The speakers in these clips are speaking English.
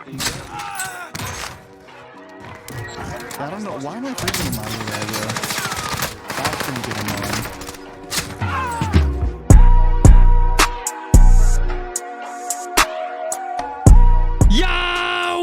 I don't know. Why am I freezing him out of there, bro? That's gonna get annoying.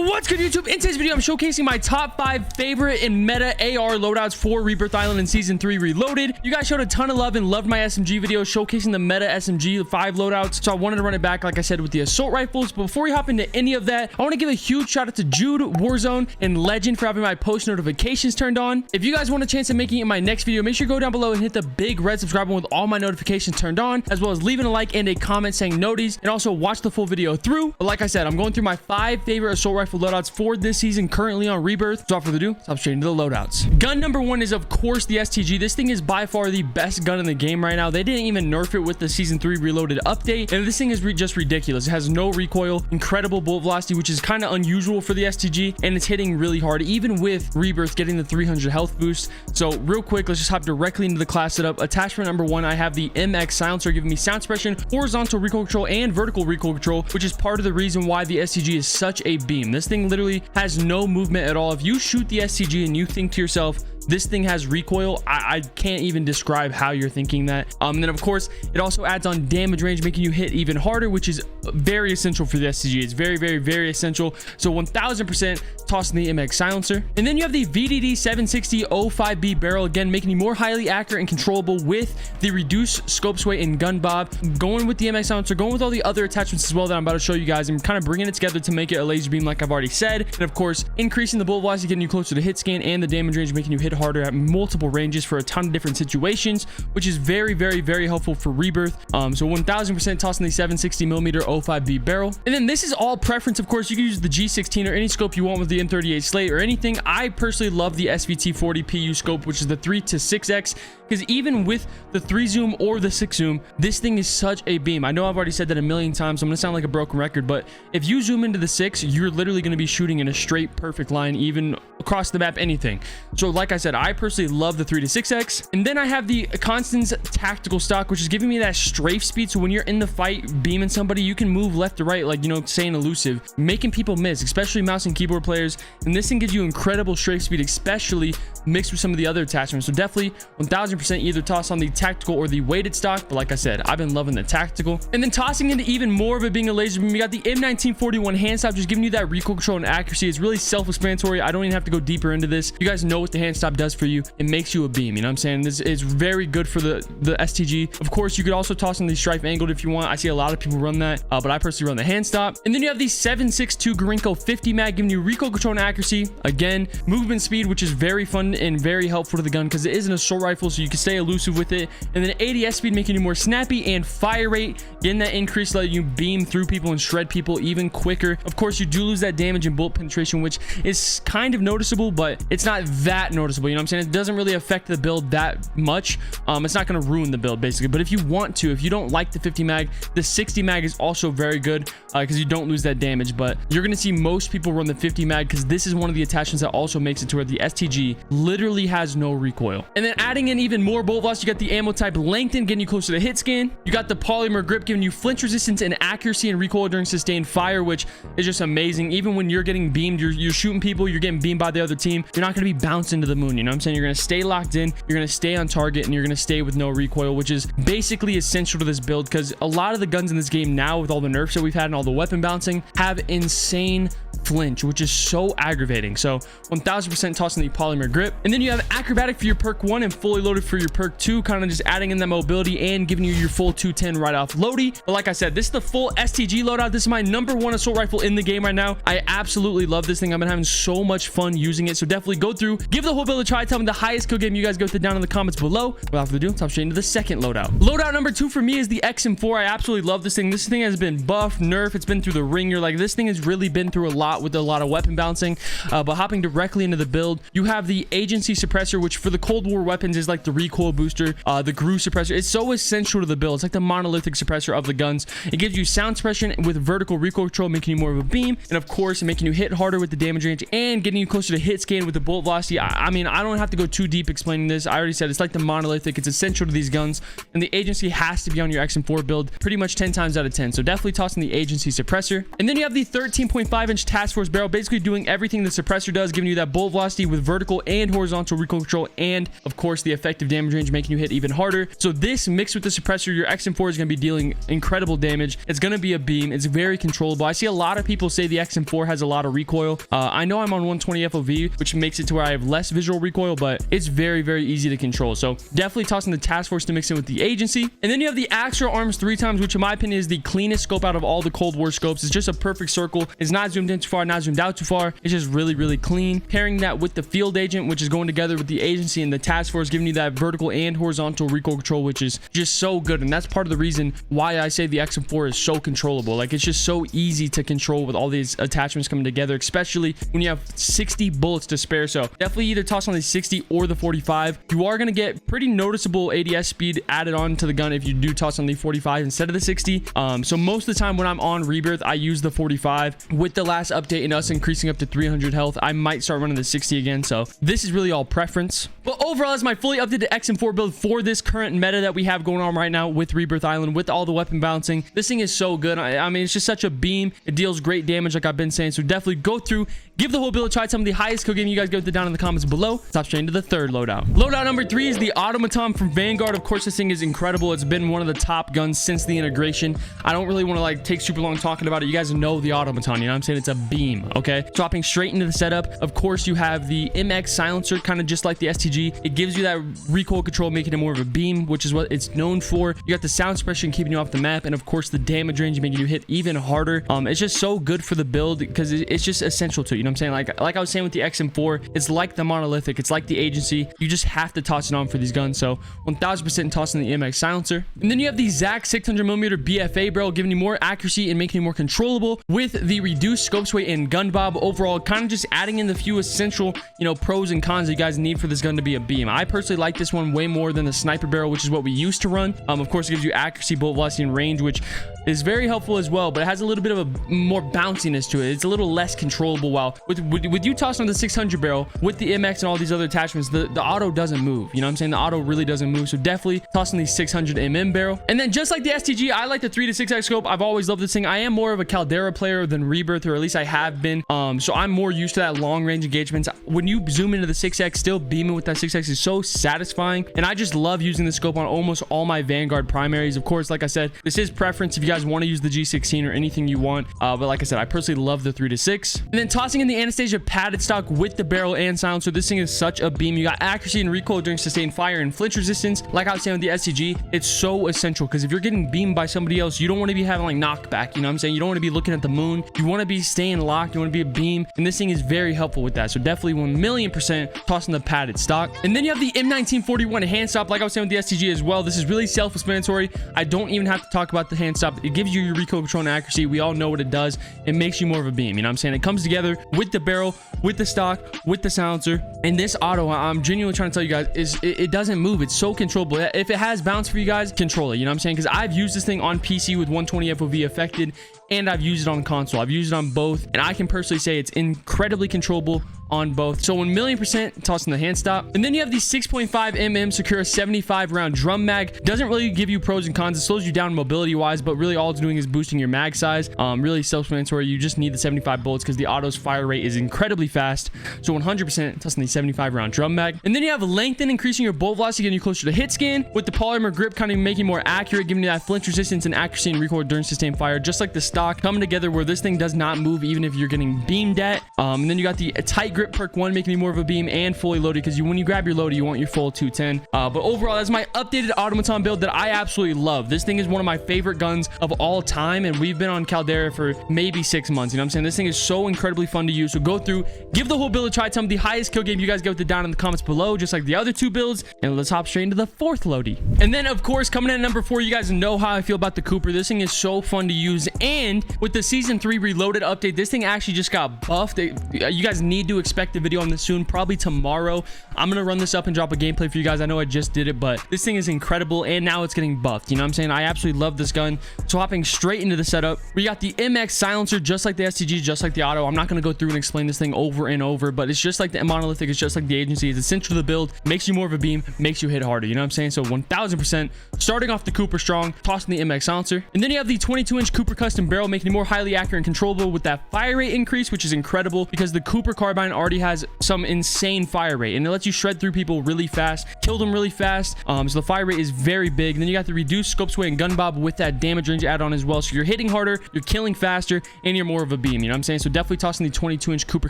What's good, YouTube? In today's video, I'm showcasing my top 5 favorite and meta AR loadouts for Rebirth Island in Season 3 Reloaded. You guys showed a ton of love and loved my SMG video showcasing the meta SMG 5 loadouts, so I wanted to run it back, like I said, with the assault rifles. But before we hop into any of that, I want to give a huge shout out to Jude, Warzone, and Legend for having my post notifications turned on. If you guys want a chance at making it in my next video, make sure you go down below and hit the big red subscribe button with all my notifications turned on, as well as leaving a like and a comment saying noties, and also watch the full video through. But like I said, I'm going through my 5 favorite assault rifle loadouts for this season currently on Rebirth. Without further ado, let's hop straight into the loadouts. Gun number 1 is of course the STG. This thing is by far the best gun in the game right now. They didn't even nerf it with the Season 3 Reloaded update, and this thing is just ridiculous. It has no recoil, incredible bullet velocity, which is kind of unusual for the STG, and it's hitting really hard even with Rebirth getting the 300 health boost. So real quick, let's just hop directly into the class setup. Attachment number 1, I have the MX silencer giving me sound suppression, horizontal recoil control, and vertical recoil control, which is part of the reason why the STG is such a beam. This thing literally has no movement at all. If you shoot the STG and you think to yourself, this thing has recoil, I can't even describe how you're thinking that. And then of course it also adds on damage range, making you hit even harder, which is very essential for the STG. It's very essential. So 1000% tossing the MX silencer. And then you have the VDD 760 05B barrel, again making you more highly accurate and controllable with the reduced scope sway and gun bob. Going with the MX silencer, going with all the other attachments as well that I'm about to show you guys, and kind of bringing it together to make it a laser beam like I've already said. And of course increasing the bullet velocity, getting you closer to hit scan, and the damage range, making you hit harder at multiple ranges for a ton of different situations, which is very helpful for Rebirth. So 1000% tossing the 760mm 05B barrel. And then this is all preference, of course. You can use the G16 or any scope you want with the M38 slate or anything. I personally love the SVT 40 PU scope, which is the 3 to 6x, because even with the 3 zoom or the 6 zoom, this thing is such a beam. I know I've already said that a million times, so I'm gonna sound like a broken record, but if you zoom into the 6, you're literally going to be shooting in a straight perfect line, even across the map, anything. So like I said, I personally love the 3 to 6x. And then I have the Constance tactical stock, which is giving me that strafe speed, so when you're in the fight beaming somebody, you can move left to right, like, you know, staying elusive, making people miss, especially mouse and keyboard players. And this thing gives you incredible strafe speed, especially mixed with some of the other attachments. So definitely 1000% either toss on the tactical or the weighted stock, but like I said, I've been loving the tactical. And then tossing into even more of it being a laser beam, you got the M1941 hand stop, just giving you that recoil control and accuracy. It's really self-explanatory. I don't even have to go deeper into this. You guys know what the hand stop does for you. It makes you a beam, you know what I'm saying? This is very good for the STG. Of course, you could also toss in the strife angled if you want. I see a lot of people run that, but I personally run the hand stop. And then you have the 7.62 Gorenko 50 mag, giving you recoil control and accuracy, again movement speed, which is very fun and very helpful to the gun because it is an assault rifle, so you can stay elusive with it. And then ADS speed, making you more snappy, and fire rate, getting that increase, letting you beam through people and shred people even quicker. Of course, you do lose that damage and bullet penetration, which is kind of noticeable, but it's not that noticeable, you know what I'm saying? It doesn't really affect the build that much. It's not going to ruin the build basically, but if you want to, if you don't like the 50 mag, the 60 mag is also very good because you don't lose that damage. But you're going to see most people run the 50 mag because this is one of the attachments that also makes it to where the STG literally has no recoil. And then adding in even more bullet velocity, you got the ammo type lengthen, getting you closer to hit scan. You got the polymer grip, giving you flinch resistance and accuracy and recoil during sustained fire, which is just amazing. Even when you're getting beamed, you're shooting people, you're getting beamed by the other team, you're not going to be bouncing to the moon, you know what I'm saying? You're going to stay locked in, you're going to stay on target, and you're going to stay with no recoil, which is basically essential to this build because a lot of the guns in this game now, with all the nerfs that we've had and all the weapon balancing, have insane flinch, which is so aggravating. So 1000% tossing the polymer grip. And then you have acrobatic for your perk 1 and fully loaded for your perk 2, kind of just adding in that mobility and giving you your full 210 right off loady. But like I said, this is the full STG loadout. This is my number 1 assault rifle in the game right now. I absolutely love this thing. I've been having so much fun using it, so definitely go through, give the whole build a try. Tell me the highest kill game you guys go through down in the comments below. Without further ado, let's hop straight into the second loadout. Loadout number 2 for me is the XM4. I absolutely love this thing. This thing has been buffed, nerfed, it's been through the ringer. Like, this thing has really been through a lot with a lot of weapon balancing. But hopping directly into the build, you have the agency suppressor, which for the Cold War weapons is like the recoil booster. The GRU suppressor, it's so essential to the build. It's like the monolithic suppressor of the guns. It gives you sound suppression with vertical recoil control, making you more of a beam, and of course making you hit harder with the damage range and getting you closer closer to hit scan with the bolt velocity. I mean, I don't have to go too deep explaining this. I already said it's like the monolithic. It's essential to these guns, and the agency has to be on your XM4 build pretty much 10 times out of 10. So definitely tossing the agency suppressor. And then you have the 13.5-inch task force barrel, basically doing everything the suppressor does, giving you that bolt velocity with vertical and horizontal recoil control, and of course the effective damage range, making you hit even harder. So this mixed with the suppressor, your XM4 is going to be dealing incredible damage. It's going to be a beam. It's very controllable. I see a lot of people say the XM4 has a lot of recoil. I know I'm on 120 FOV, which makes it to where I have less visual recoil, but it's very, very easy to control. So definitely tossing the task force to mix in with the agency. And then you have the Axtra Arms 3x, which in my opinion is the cleanest scope out of all the Cold War scopes. It's just a perfect circle. It's not zoomed in too far, not zoomed out too far. It's just really, really clean. Pairing that with the field agent, which is going together with the agency and the task force, giving you that vertical and horizontal recoil control, which is just so good. And that's part of the reason why I say the XM4 is so controllable. Like, it's just so easy to control with all these attachments coming together, especially when you have 60 bullets to spare. So definitely either toss on the 60 or the 45. You are going to get pretty noticeable ADS speed added on to the gun if you do toss on the 45 instead of the 60. So most of the time when I'm on Rebirth, I use the 45. With the last update and us increasing up to 300 health, I might start running the 60 again. So this is really all preference. But overall, as my fully updated XM4 build for this current meta that we have going on right now with Rebirth Island, with all the weapon balancing, this thing is so good. I mean, it's just such a beam. It deals great damage, like I've been saying. So definitely go through, give the whole build a try. Some of the highest kill game, you guys go down in the comments below. Top straight into the third loadout. Loadout number 3 is the Automaton from Vanguard. Of course, this thing is incredible. It's been one of the top guns since the integration. I don't really want to like take super long talking about it. You guys know the Automaton, you know what I'm saying? It's a beam, okay? Dropping straight into the setup. Of course, you have the MX silencer, kind of just like the STG. It gives you that recoil control, making it more of a beam, which is what it's known for. You got the sound suppression keeping you off the map, and of course the damage range making you hit even harder. It's just so good for the build because it's just essential to it, you know what I'm saying? Like I was saying with the XM4, it's like the monolithic, it's like the agency. You just have to toss it on for these guns. So 1000% tossing the MX silencer. And then you have the Zac 600mm BFA barrel, giving you more accuracy and making you more controllable with the reduced scope sway and gun bob. Overall, kind of just adding in the few essential, you know, pros and cons that you guys need for this gun to be a beam. I personally like this one way more than the sniper barrel, which is what we used to run. Of course, it gives you accuracy, bolt velocity, and range, which is very helpful as well, but it has a little bit of a more bounciness to it. It's a little less controllable. While with you tossing on the 600 barrel with the MX and all these other attachments, the auto doesn't move. You know what I'm saying? The auto really doesn't move. So definitely tossing the 600mm barrel. And then just like the STG, I like the 3 to 6x scope. I've always loved this thing. I am more of a Caldera player than Rebirth, or at least I have been. So I'm more used to that long range engagements. When you zoom into the 6x, still beaming with that 6x is so satisfying. And I just love using the scope on almost all my Vanguard primaries. Of course, like I said, this is preference if you guys want to use the G16 or anything you want. But like I said, I personally love the 3 to 6. And then tossing in the Anastasia padded stock with the barrel and silencer. This thing is such a beam. You got accuracy and recoil during sustained fire and flinch resistance. Like I was saying with the STG, it's so essential because if you're getting beamed by somebody else, you don't want to be having like knockback. You know what I'm saying? You don't want to be looking at the moon. You want to be staying locked. You want to be a beam. And this thing is very helpful with that. So definitely 1,000,000% tossing the padded stock. And then you have the M1941 hand stop. Like I was saying with the STG as well, this is really self-explanatory. I don't even have to talk about the hand stop. It gives you your recoil control and accuracy. We all know what it does. It makes you more of a beam. You know what I'm saying? It comes together with the barrel, with the stock, with the silencer. And this auto, I'm genuinely trying to tell you guys, is it doesn't move. It's so controllable. If it has bounce for you guys, control it. You know what I'm saying? Because I've used this thing on PC with 120 FOV affected, and I've used it on console. I've used it on both, and I can personally say it's incredibly controllable on both. So 1,000,000% tossing the hand stop. And then you have the 6.5mm Secura 75 round drum mag. Doesn't really give you pros and cons. It slows you down mobility wise, but really all it's doing is boosting your mag size. Really self-explanatory. You just need the 75 bullets because the auto's fire rate is incredibly fast. So 100% tossing the 75 round drum mag. And then you have lengthen, increasing your bolt velocity, getting you closer to hit scan with the polymer grip, kind of making you more accurate, giving you that flinch resistance and accuracy and recoil during sustained fire, just like the stock, coming together where this thing does not move even if you're getting beamed at. And then you got the tight grip perk 1, making you more of a beam, and fully loaded because when you grab your loader, you want your full 210. But overall, that's my updated Automaton build that I absolutely love. This thing is one of my favorite guns of all time, and we've been on Caldera for maybe 6 months. You know what I'm saying? This thing is so incredibly fun to use. So go through, give the whole build a try. Tell me the highest kill game you guys get down in the comments below, just like the other 2 builds. And let's hop straight into the 4th loadie. And then, of course, coming in at number 4, you guys know how I feel about the Cooper. This thing is so fun to use, and And with the season 3 reloaded update, this thing actually just got buffed. You guys need to expect a video on this soon, probably tomorrow. I'm gonna run this up and drop a gameplay for you guys. I know I just did it, but this thing is incredible, and now it's getting buffed. You know what I'm saying? I absolutely love this gun. So hopping straight into the setup, we got the MX silencer, just like the STG, just like the auto. I'm not gonna go through and explain this thing over and over, but it's just like the monolithic, it's just like the agency. It's essential to the build, makes you more of a beam, makes you hit harder. You know what I'm saying? So 1000%. Starting off the Cooper strong, tossing the MX silencer, and then you have the 22-inch Cooper custom barrel, making it more highly accurate and controllable with that fire rate increase, which is incredible because the Cooper carbine already has some insane fire rate, and it lets you shred through people really fast, kill them really fast. So the fire rate is very big. And then you got the reduced scope sway and gun bob with that damage range add-on as well, so you're hitting harder, you're killing faster, and you're more of a beam. You know what I'm saying? So definitely tossing the 22-inch Cooper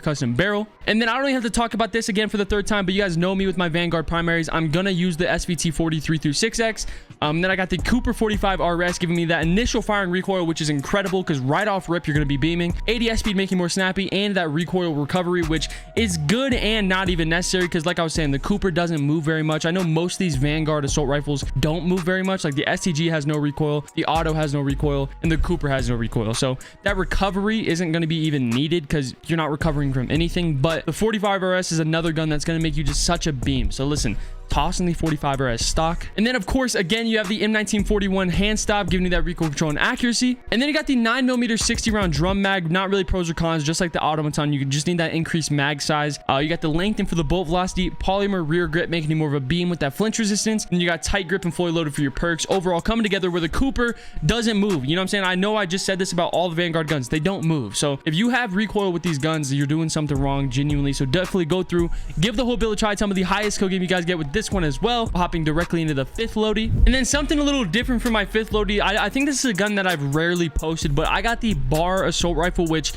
custom barrel. And then I don't really have to talk about this again for the third time, but you guys know me with my Vanguard primaries. I'm gonna use the SVT 43 through 6X. Then I got the Cooper 45 RS, giving me that initial firing recoil, which is incredible because right off rip you're going to be beaming. ADS speed making more snappy, and that recoil recovery, which is good and not even necessary because, like I was saying, the Cooper doesn't move very much. I know most of these Vanguard assault rifles don't move very much. Like the STG has no recoil, the auto has no recoil, and the Cooper has no recoil. So that recovery isn't going to be even needed because you're not recovering from anything. But the 45 RS is another gun that's going to make you just such a beam. So listen, tossing the 45 RS stock. And then of course, again, you have the M1941 hand stop, giving you that recoil control and accuracy. And then you got the 9mm 60 round drum mag. Not really pros or cons, just like the Automaton, you just need that increased mag size. You got the lengthen for the bolt velocity, polymer rear grip, making you more of a beam with that flinch resistance. And you got tight grip and fully loaded for your perks. Overall coming together where the Cooper doesn't move. You know what I'm saying? I know I just said this about all the Vanguard guns, they don't move. So if you have recoil with these guns, you're doing something wrong genuinely. So definitely go through, give the whole build a try. Tell me the highest kill game you guys get with this one as well, hopping directly into the 5th loadie. And then something a little different from my 5th loadie, I think this is a gun that I've rarely posted, but I got the bar assault rifle, which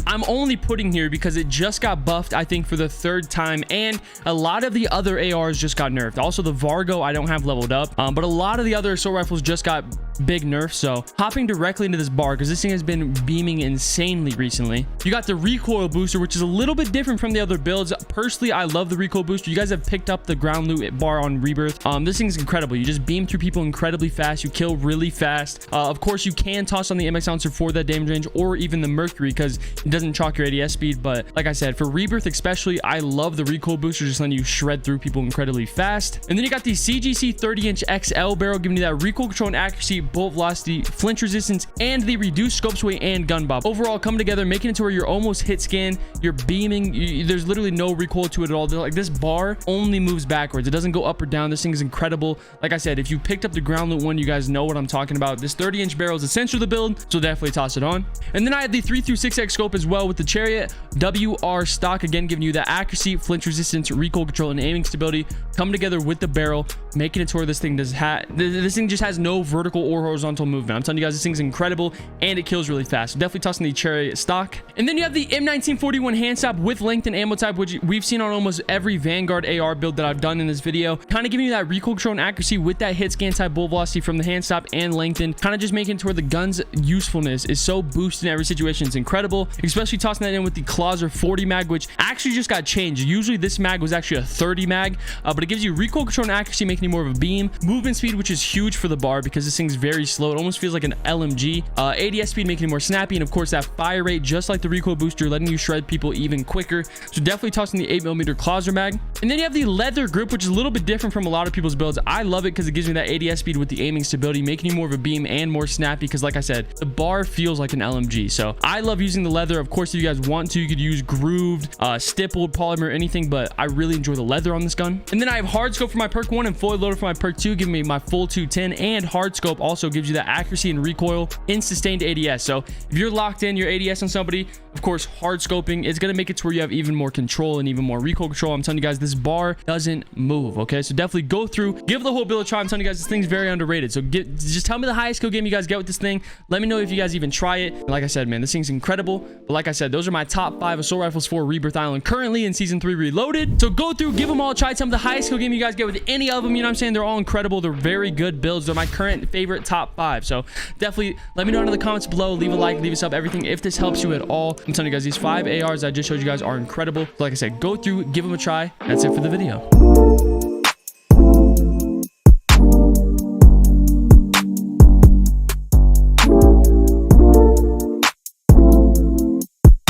I'm only putting here because it just got buffed, I think, for the 3rd time, and a lot of the other ARs just got nerfed. Also the Vargo I don't have leveled up, but a lot of the other assault rifles just got big nerfs. So hopping directly into this bar because this thing has been beaming insanely recently. You got the recoil booster, which is a little bit different from the other builds. Personally, I love the recoil booster. You guys have picked up the ground loot bar on Rebirth. This thing's incredible. You just beam through people incredibly fast, you kill really fast. Of course, you can toss on the MX silencer for that damage range, or even the Mercury because it doesn't chalk your ADS speed. But like I said, for Rebirth especially, I love the recoil booster, just letting you shred through people incredibly fast. And then you got the CGC 30-inch XL barrel, giving you that recoil control and accuracy, bolt velocity, flinch resistance, and the reduced scope sway and gun bob. Overall coming together, making it to where you're almost hit scan, you're beaming, there's literally no recoil to it at all. Like this bar only moves backwards, it doesn't go up or down. This thing is incredible. Like I said, if you picked up the ground loot one, you guys know what I'm talking about. This 30-inch barrel is essential to the build, so definitely toss it on. And then I had the 3 through 6X scope as well with the Chariot WR stock, again giving you the accuracy, flinch resistance, recoil control, and aiming stability come together with the barrel, making it to where this thing does this thing just has no vertical or horizontal movement. I'm telling you guys, this thing's incredible and it kills really fast. So definitely tossing the Chariot stock. And then you have the M1941 hand stop with length and ammo type, which we've seen on almost every Vanguard AR build that I've done in this video, kind of giving you that recoil control and accuracy with that hit scan type bolt velocity from the hand stop and lengthen, kind of just making it to where the gun's usefulness is so boosted in every situation. It's incredible, especially tossing that in with the Clauser 40 mag, which actually just got changed. Usually this mag was actually a 30 mag, but it gives you recoil control and accuracy, making you more of a beam, movement speed, which is huge for the bar because this thing's very slow. It almost feels like an LMG. ADS speed making it more snappy, and of course that fire rate, just like the recoil booster, letting you shred people even quicker. So definitely tossing the 8mm Clauser mag. And then you have the leather grip, which is a little bit different from a lot of people's builds. I love it because it gives me that ADS speed with the aiming stability, making you more of a beam and more snappy because, like I said, the bar feels like an LMG. So I love using the leather. Of course, if you guys want to, you could use grooved, stippled, polymer, anything, but I really enjoy the leather on this gun. And then I have hard scope for my perk 1 and fully loaded for my perk 2, giving me my full 210, and hard scope also gives you that accuracy and recoil in sustained ADS. So if you're locked in your ADS on somebody, of course, hard scoping is going to make it to where you have even more control and even more recoil control. I'm telling you guys, this bar doesn't move. Okay, so definitely go through, give the whole build a try. I'm telling you guys, this thing's very underrated. So just tell me the highest kill game you guys get with this thing. Let me know if you guys even try it. Like I said, man, this thing's incredible. But like I said, those are my top 5 assault rifles for Rebirth Island currently in season 3 reloaded. So go through, give them all a try. Tell me the highest kill game you guys get with any of them. You know what I'm saying? They're all incredible. They're very good builds. They're my current favorite top 5. So definitely let me know in the comments below. Leave a like, leave a sub, everything if this helps you at all. I'm telling you guys, these 5 ARs I just showed you guys are incredible. Like I said, go through, give them a try. That's it for the video.